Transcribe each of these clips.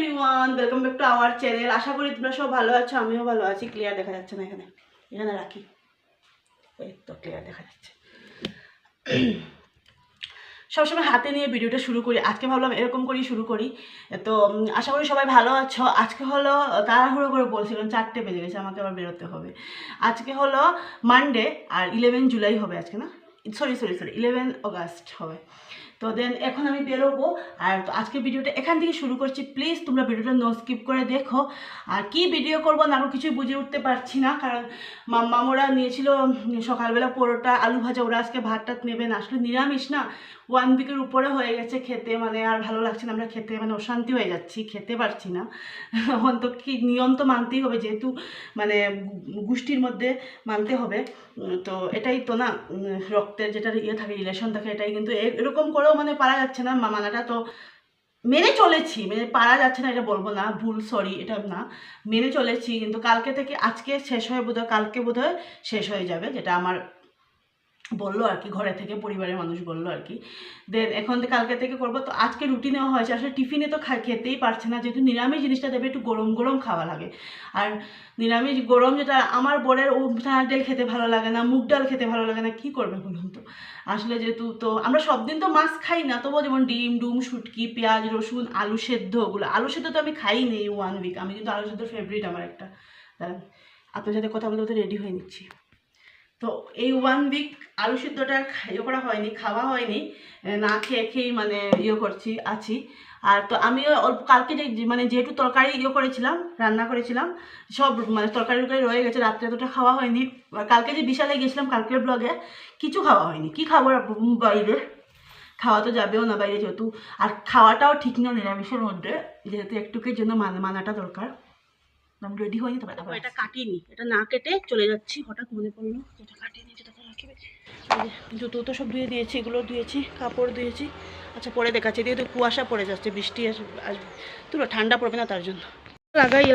Everyone, welcome back to our channel. আশা করি তোমরা সব ভালো আছো, আমিও ভালো আছি। ক্লিয়ার দেখা যাচ্ছে না এখানে, এখানে রাখি, এই তো ক্লিয়ার দেখা যাচ্ছে। সবসময় হাতে নিয়ে ভিডিওটা শুরু করি, আজকে ভাবলাম এরকম করেই শুরু করি। তো আশা করি সবাই ভালো আছো। আজকে হলো তাড়াহুড়ো করে বলছিলাম, 4টে বেজে গেছে, আমাকে আবার বেরোতে হবে। আজকে হলো মানডে, আর 11 জুলাই হবে আজকে, না সরি 11 অগাস্ট হবে। তো দেন এখন আমি বেরোবো। আর তো আজকে ভিডিওটা এখান থেকে শুরু করছি। প্লিজ তোমরা ভিডিওটা নো স্কিপ করে দেখো। আর কি ভিডিও করবো না কিছুই বুঝে উঠতে পারছি না, কারণ মামুরা নিয়েছিল সকালবেলা পরোটা আলু ভাজা, ওরা আজকে ভাত টাত নেবে না। আসলে নিরামিষ না, 1 উইকের উপরে হয়ে গেছে খেতে, মানে আর ভালো লাগছে না, আমরা খেতে মানে অশান্তি হয়ে যাচ্ছি, খেতে পারছি না। এখন তো কি নিয়ম তো মানতেই হবে, যেহেতু মানে গোষ্ঠীর মধ্যে মানতে হবে। তো এটাই তো না, রক্তের যেটা ইয়ে থাকে, রিলেশন থাকে, এটাই। কিন্তু এরকম করেও মানে পারা যাচ্ছে না মানাটা। তো মেনে চলেছি, মানে পারা যাচ্ছে না এটা বলবো না, ভুল, সরি, এটা না, মেনে চলেছি। কিন্তু কালকে থেকে, আজকে শেষ হয়ে বোধহয় কালকে বোধহয় শেষ হয়ে যাবে, যেটা আমার বললো আর কি, ঘরে থেকে পরিবারের মানুষ বললো আর কি। দেন এখন থেকে কালকে থেকে করবো। তো আজকে রুটি নেওয়া হয়েছে, আসলে টিফিনে তো খেতেই পারছে না, যেহেতু নিরামিষ জিনিসটা দেবে, একটু গরম গরম খাওয়া লাগে। আর নিরামিষ গরম, যেটা আমার বরের চানার ডাল খেতে ভালো লাগে না, মুগ ডাল খেতে ভালো লাগে না, কি করবে বলুন তো। আসলে যেহেতু তো আমরা সব দিন তো মাছ খাই না, তবুও যেমন ডিম ডুম শুটকি পেঁয়াজ রসুন আলু সেদ্ধ, ওগুলো আলু সেদ্ধ তো আমি খাই নি 1 উইক। আমি কিন্তু আলু সেদ্ধ ফেভারিট আমার একটা। আপনার সাথে কথা বলতে রেডি হয়ে নিচ্ছি। তো এই 1 উইক আলু সিদ্ধটা ইয়ে করা হয়নি, খাওয়া হয়নি, না খেয়েই মানে ইয়ে করছি আছি। আর তো আমিও অল্প কালকে যে মানে যেহেতু তরকারি ইয়ে করেছিলাম, রান্না করেছিলাম, সব মানে তরকারি রয়ে গেছে, রাত্রে এতটা খাওয়া হয়নি। আর কালকে যে বিশালে গেছিলাম, কালকের ব্লগে কিছু খাওয়া হয়নি। কি খাবো বাইরে, খাওয়া তো যাবেও না বাইরে যেহেতু। আর খাওয়াটাও ঠিক না নিরামিষের মধ্যে, যেহেতু একটুকের জন্য মানাটা দরকার। আমি রেডি হয়নি, তবে এটা কাটিনি, এটা না কেটে চলে যাচ্ছি। হঠাৎ মনে পড়লো যেটা কাটিনি, যেটা তো রাখবে। জুতো তো সব ধুয়ে দিয়েছি, এগুলো ধুয়েছি, কাপড় ধুয়েছি। আচ্ছা পরে দেখাচ্ছি, যেহেতু কুয়াশা পড়ে যাচ্ছে, বৃষ্টি আসবে, তুলো ঠান্ডা পড়বে না তার জন্য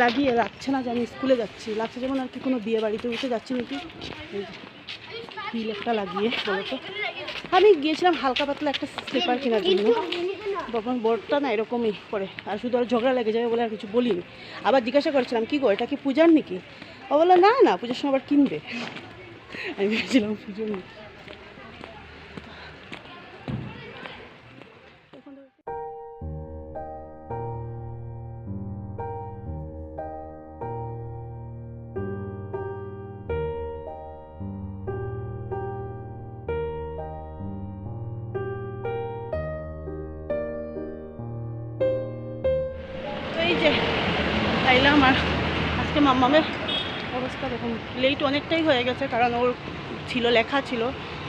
লাগিয়ে লাগছে না যে আমি স্কুলে যাচ্ছি, লাগছে যেমন আর কি কোনো বিয়ে বাড়িতে উঠে যাচ্ছি নাকি। হিল একটা লাগিয়ে বলো তো। আমি গিয়েছিলাম হালকা পাতলা একটা স্লিপার কেনার জন্য, তখন বোর্ডটা না এরকমই করে, আর শুধু আর ঝগড়া লেগে যাবে বলে আর কিছু বলিনি। আবার জিজ্ঞাসা করেছিলাম কি গো, এটা কি পূজার নাকি? ও বললো না না, পুজোর সময় আবার কিনবে। আমি ভেবেছিলাম পুজোর নাকি। এই যে খাইলাম। আর আজকে মাম্মামের অবস্থা দেখুন, লেট অনেকটাই হয়ে গেছে, কারণ ওর ছিল লেখা ছিল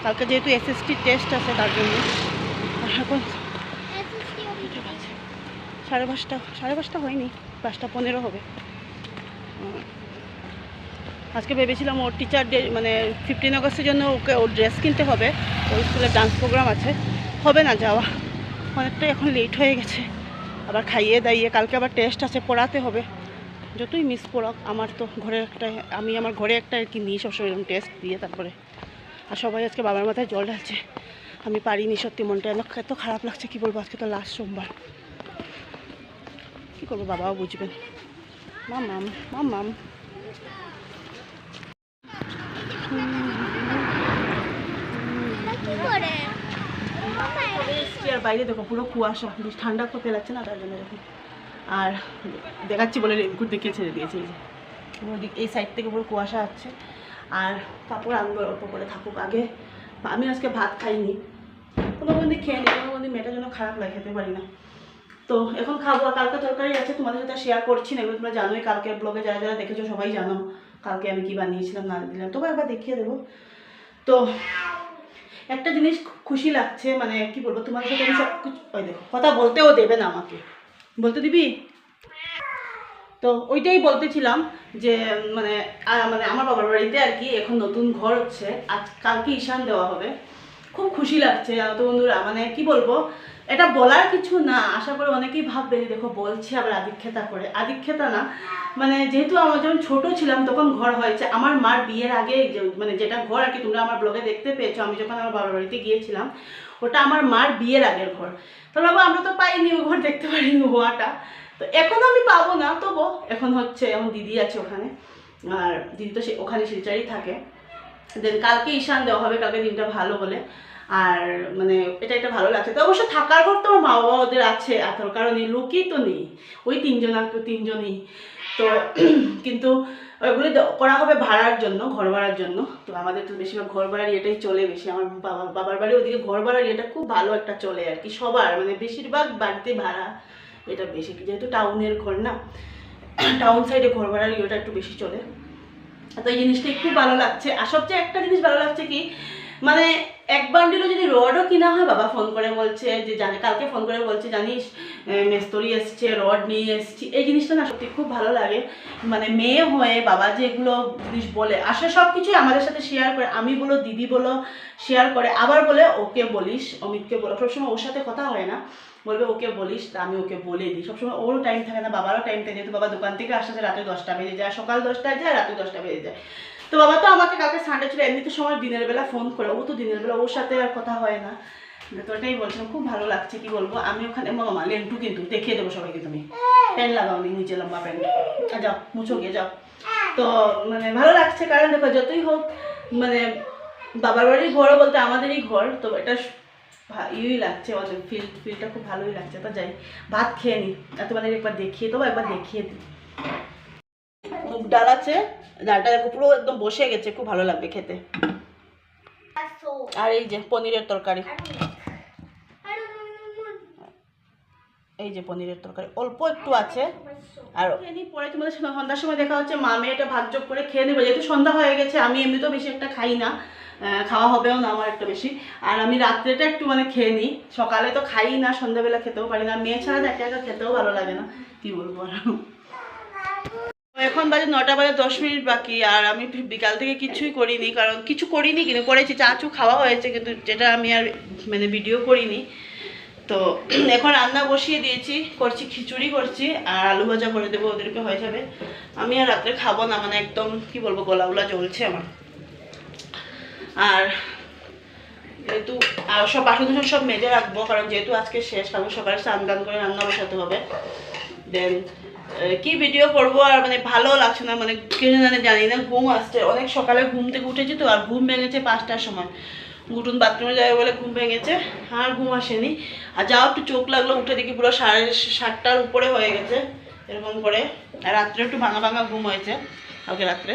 কালকে, যেহেতু এসএসটি টেস্ট আছে তার জন্য। এখন 5:30 হয়নি, 5:15 হবে। আজকে ভেবেছিলাম ওর টিচার ডে মানে 15 আগস্টের জন্য ওকে ওর ড্রেস কিনতে হবে, ওর স্কুলে ডান্স প্রোগ্রাম আছে, হবে না যাওয়া, অনেকটাই এখন লেট হয়ে গেছে। আবার খাইয়ে দাইয়ে কালকে আবার টেস্ট আছে, পড়াতে হবে। যতই মিস পড়াক, আমার তো ঘরে একটা, আমি আমার ঘরে একটা আর কি নিই সবসময় এরকম টেস্ট দিয়ে তারপরে। আর সবাই আজকে বাবার মাথায় জল ঢালছে, আমি পারিনি, সত্যি মনটা এত খারাপ লাগছে, কি বলবো। আজকে তো লাস্ট সোমবার, কী করবো, বাবাও বুঝবেন। মাম আর বাইরে দেখো পুরো কুয়াশা, ঠান্ডা তো পেলাচ্ছে না তার জন্য দেখো। আর দেখাচ্ছি বলে রেনকোট দেখিয়ে ছেড়ে দিয়েছে, এই যে এই সাইড থেকে পুরো কুয়াশা আছে। আর কাপড় আনবো অল্প করে, থাকুক আগে। আমি আজকে ভাত খাইনি, কোনো দিন খেয়ে নিই, কোনো দিন মেয়েটার জন্য খারাপ লাগে, খেতে পারি না। তো এখন খাবো। কালকে তরকারি আছে, তোমাদের সাথে শেয়ার করছি না, এগুলো তোমরা জানোই, কালকে ব্লগে যারা যারা দেখেছো সবাই জানো কালকে আমি কী বানিয়েছিলাম না দিলাম, তবে একবার দেখিয়ে দেবো। তো একটা জিনিস খুশি লাগছে, মানে কি বলবো তোমাদের সাথে, আমি সব কিছু, ওই দেখো কথা বলতেও দেবে না আমাকে, বলতে দিবি। তো ওইটাই বলতেছিলাম যে মানে মানে আমার বাবার বাড়িতে আর কি এখন নতুন ঘর হচ্ছে, আজ কালকে ঈশান দেওয়া হবে। খুব খুশি লাগছে জানো তো বন্ধুরা, মানে কি বলবো, এটা বলার কিছু না। আশা করি অনেকেই ভাববে যে দেখো বলছি আবার আদিক্ষেতা করে, আদিক্ষেতা না, মানে যেহেতু আমার যখন ছোট ছিলাম তখন ঘর হয়েছে, আমার মার বিয়ের আগে মানে যেটা ঘর আর কি তোমরা আমার ব্লগে দেখতে পেয়েছো, আমি যখন আমার বাবার বাড়িতে গিয়েছিলাম, ওটা আমার মার বিয়ের আগের ঘর। তো বাবা আমরা তো পাইনি, ও ঘর দেখতে পারিনি হওয়াটা। তো এখন আমি পাবো না, তবু এখন দিদি আছে ওখানে, আর দিদি তো ওখানে শিলচারই থাকে। দেন কালকে ঈশান দেওয়া হবে, কালকে দিনটা ভালো বলে। আর মানে এটা একটা ভালো লাগছে। তো অবশ্য থাকার ঘর তো আমার মা বাবা ওদের আছে, আর তোর কারণ এই লোকই তো নেই, ওই তিনজনই তো কিন্তু ওইগুলি করা হবে ভাড়ার জন্য, ঘর ভাড়ার জন্য। তো আমাদের তো বেশিরভাগ ঘর ভাড়ার ইয়েটাই চলে বেশি, আমার বাবার বাড়ি ওদিকে ঘর ভাড়ার ইয়েটা খুব ভালো একটা চলে আর কি, সবার মানে বেশিরভাগ বাড়িতে ভাড়া এটা বেশি, যেহেতু টাউনের ঘর না, টাউন সাইডে ঘর ভাড়ার ইয়েটা একটু বেশি চলে। তো এই জিনিসটাই খুব ভালো লাগছে। আর সবচেয়ে একটা জিনিস ভালো লাগছে কি, মানে এক বান্ডিলও যদি রডও কিনা হয়, বাবা ফোন করে বলছে যে কালকে ফোন করে বলছে জানিস মেস্তরি এসছে, রড নিয়ে এসছি। এই জিনিসটা না সত্যি খুব ভালো লাগে। মানে মেয়ে হয়ে বাবা যে এগুলো জিনিস বলে আসলে সব কিছুই আমাদের সাথে শেয়ার করে, আমি বলো দিদি বলো শেয়ার করে, আবার বলে ওকে বলিস, অমিতকে বলো, সবসময় ওর সাথে কথা হয় না, বলবে ওকে বলিস, তা আমি ওকে বলে দিই। সবসময় ওরও টাইম থাকে না, বাবারও টাইম থাকে, যেহেতু বাবা দোকান থেকে আসতে রাতে 10টা বেজে যায়, সকাল 10টায় যায়, রাতে 10টা বেজে যায়। তো বাবা তো আমাকে কালকে সানডে ছিল, এমনিতে সময় দিনের বেলা ফোন করে, ও তো দিনের বেলা ওর সাথে আর কথা হয় না। তো ওটাই বলছিলাম, খুব ভালো লাগছে, কি বলবো। আমি ওখানে মামা লেন্টু কিন্তু দেখিয়ে দেবো সবাইকে, তুমি প্যান্ট লাগাও নি, নিচে লম্বা প্যান্ট, যাও মুছো গিয়ে যাও। তো মানে ভালো লাগছে, কারণ দেখো যতই হোক মানে বাবার বাড়ির ঘরও বলতে আমাদেরই ঘর, তো এটা ইউই লাগছে, আমাদের ফিলটা খুব ভালোই লাগছে। তো যাই ভাত খেয়ে নিই, তোমাদের একবার দেখিয়ে দেবো, একবার দেখিয়ে দিই। মুগ ডাল আছে, ডালটা পুরো একদম বসে গেছে, খুব ভালো লাগবে খেতে। আর এই যে পনিরের তরকারি, এই যে পনিরের তরকারি অল্প একটু আছে। আর পরে তোমাদের সন্ধ্যার সময় দেখা হচ্ছে, মা মেয়েটা ভাগযোগ করে খেয়ে নেবো, যেহেতু সন্ধ্যা হয়ে গেছে। আমি এমনিতেও বেশি একটা খাই না, খাওয়া হবেও না আমার একটা বেশি। আর আমি রাত্রেটা একটু মানে খেয়ে নিই, সকালে তো খাই না, সন্ধ্যাবেলা খেতেও পারি না, মেয়ে ছাড়া একা একা খেতেও ভালো লাগে না, কি বলবো। আর এখন বাজে 9টা বাজে 10 মিনিট বাকি, আর আমি বিকাল থেকে কিছুই করিনি, কারণ কিছু করিনি, কিন্তু করেছি চা চু খাওয়া হয়েছে, কিন্তু যেটা আমি আর মানে ভিডিও করিনি। তো এখন রান্না বসিয়ে দিয়েছি, করছি খিচুড়ি করছি, আর আলু ভাজা করে দেবো, ওদেরকে হয়ে যাবে। আমি আর রাত্রে খাবো না, মানে একদম কি বলবো, গলাগুলা জ্বলছে আমার। আর যেহেতু সব বাসন সব মেজে রাখবো, কারণ যেহেতু আজকে শেষ, কালকে সকালে স্নান টান করে রান্না বসাতে হবে। দেন কি ভিডিও করবো, আর মানে ভালো লাগছে না, মানে কেন জানি না, ঘুম আসছে অনেক সকালে, ঘুম থেকে উঠেছি তো, আর ঘুম ভেঙেছে 5টার সময়, গুটুন বাথরুমে যাবে বলে ঘুম ভেঙেছে, আর ঘুম আসেনি। আর যাও একটু চোখ লাগলো, উঠে দেখি পুরো 7:30টার উপরে হয়ে গেছে এরকম করে। আর রাত্রে একটু ভাঙা ভাঙা ঘুম হয়েছে কালকে রাত্রে,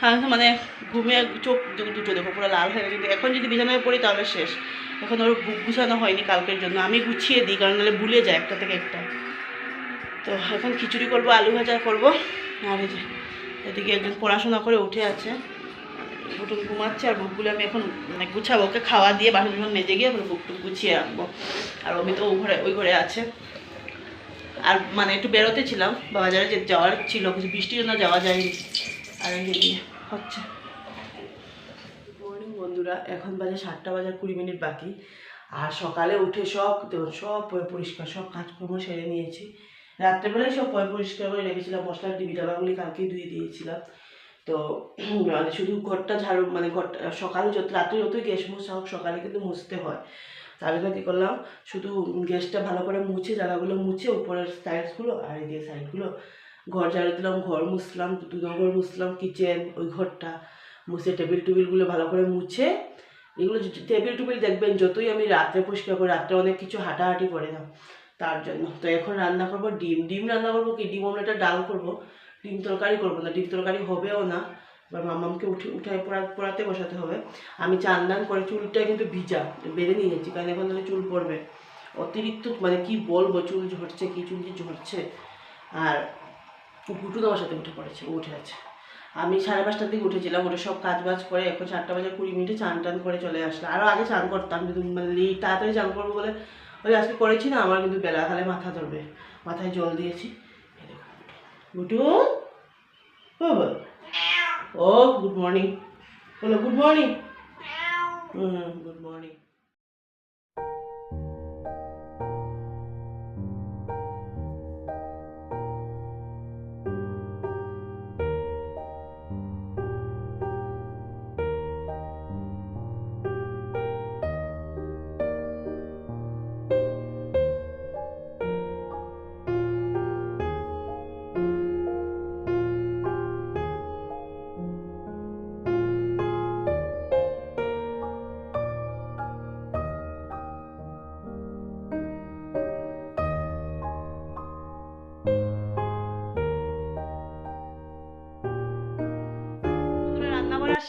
হ্যাঁ মানে ঘুমে চোখ দুটো দেখো পুরো লাল হয়ে গেছে। এখন যদি বিছানায় পড়ি তাহলে শেষ। এখন ওর গুছানো হয়নি কালকের জন্য, আমি গুছিয়ে দিই, কারণ নাহলে ভুলে যায় একটা থেকে একটা। তো এখন খিচুড়ি করবো, আলু ভাজা করবো। আর এই যে এদিকে একজন পড়াশোনা করে উঠে আছে, বুটুন ঘুমাচ্ছে, আর বুকগুলো আমি এখন মানে গুছাবো, ওকে খাওয়া দিয়ে বাসন যখন মেজে গিয়ে বুকটুক গুছিয়ে রাখবো। আর আমি তো ওই ঘরে আছে। আর মানে একটু বেরোতে ছিলাম, বাজারে যাওয়ার ছিল, কিছু বৃষ্টির জন্য যাওয়া যায়নি। আর এই হচ্ছে মর্নিং বন্ধুরা, এখন বাজে 7টা বাজার 20 মিনিট বাকি। আর সকালে উঠে সব পরিষ্কার, সব কাজকর্ম সেরে নিয়েছি। রাত্রেবেলায় সব পরিষ্কার করে রেখেছিলাম, মশলার ডিবি ডাবাগুলি কালকেই ধুয়ে দিয়েছিলাম। তো মানে শুধু ঘরটা ঝাড়ু, মানে ঘরটা সকালে রাত্রে যতই গ্যাস মোছা হোক, সকালে কিন্তু মুছতে হয়। তাহলে কী করলাম, শুধু গ্যাসটা ভালো করে মুছে, জায়গাগুলো মুছে, উপরের সাইডসগুলো আর এই যে সাইডগুলো ঘর ঝাড়ু দিলাম, ঘর মুছলাম, দুঘর মুছলাম, কিচেন ওই ঘরটা মুছে, টেবিলগুলো ভালো করে মুছে। এগুলো টেবিল দেখবেন যতই আমি রাত্রে পরিষ্কার করি, রাত্রে অনেক কিছু হাঁটাহাঁটি করে না, তার জন্য। তো এখন রান্না করবো ডিম রান্না করবো, কি ডিম অমলেটের ডাল করবো, ডিম তরকারি করবো না, ডিম তরকারি হবেও না। এবার মামামকে উঠায় পড়াতে বসাতে হবে। আমি চান দান করে চুলটা কিন্তু ভিজা বেঁধে নিয়েছি, কারণ এখন তাহলে চুল পড়বে অতিরিক্ত, মানে কি বলবো, চুল ঝরছে, কি চুল যে ঝরছে। আর গুটু আমার সাথে উঠে আছে। আমি 5:30টার দিকে উঠেছিলাম, ওটা সব কাজ বাজ করে এখন 7টা বাজে 20 মিনিটে চান টান করে চলে আসলাম। আরও আগে চান করতাম, কিন্তু মানে তাড়াতাড়ি চান করবো বলে ওই আজকে করেছি না, আমার কিন্তু বেলা খালে মাথা ধরবে, মাথায় জল দিয়েছি। গুটু ও গুড মর্নিং বলো, গুড মর্নিং। Good morning.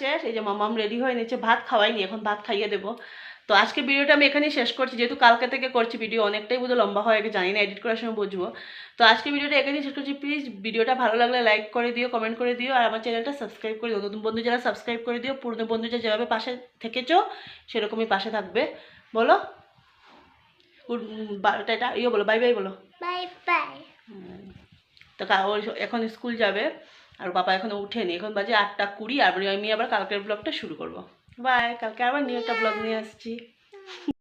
শেষ। এই যে মামাম রেডি হয়ে নিচ্ছে, ভাত খাওয়াইনি, এখন ভাত খাইয়ে দেবো। তো আজকে ভিডিওটা আমি এখানেই শেষ করছি, যেহেতু কালকে থেকে করছি ভিডিও, অনেকটাই বোধ লম্বা হয়ে গেছে, জানি না এডিট করার সময় বুঝবো। তো আজকে ভিডিওটা এখানেই শেষ করছি। প্লিজ ভিডিওটা ভালো লাগলে লাইক করে দিও, কমেন্ট করে দিও, আর আমার চ্যানেলটা সাবস্ক্রাইব করে দিও। নতুন বন্ধু যারা সাবস্ক্রাইব করে দিও, পুরনো বন্ধু যারা যেভাবে পাশে থেকেছো সেরকমই পাশে থাকবে। বলো এটা ইয়ে বলো, বাই বাই বলো। Bye bye. তো ওর এখন স্কুল যাবে, আর বাবা এখনো উঠেনি, এখন বাজে 8:20, আর আমি আবার কালকের ব্লগটা শুরু করবো। বাই, কালকে আবার নিউ একটা ব্লগ নিয়ে আসছি।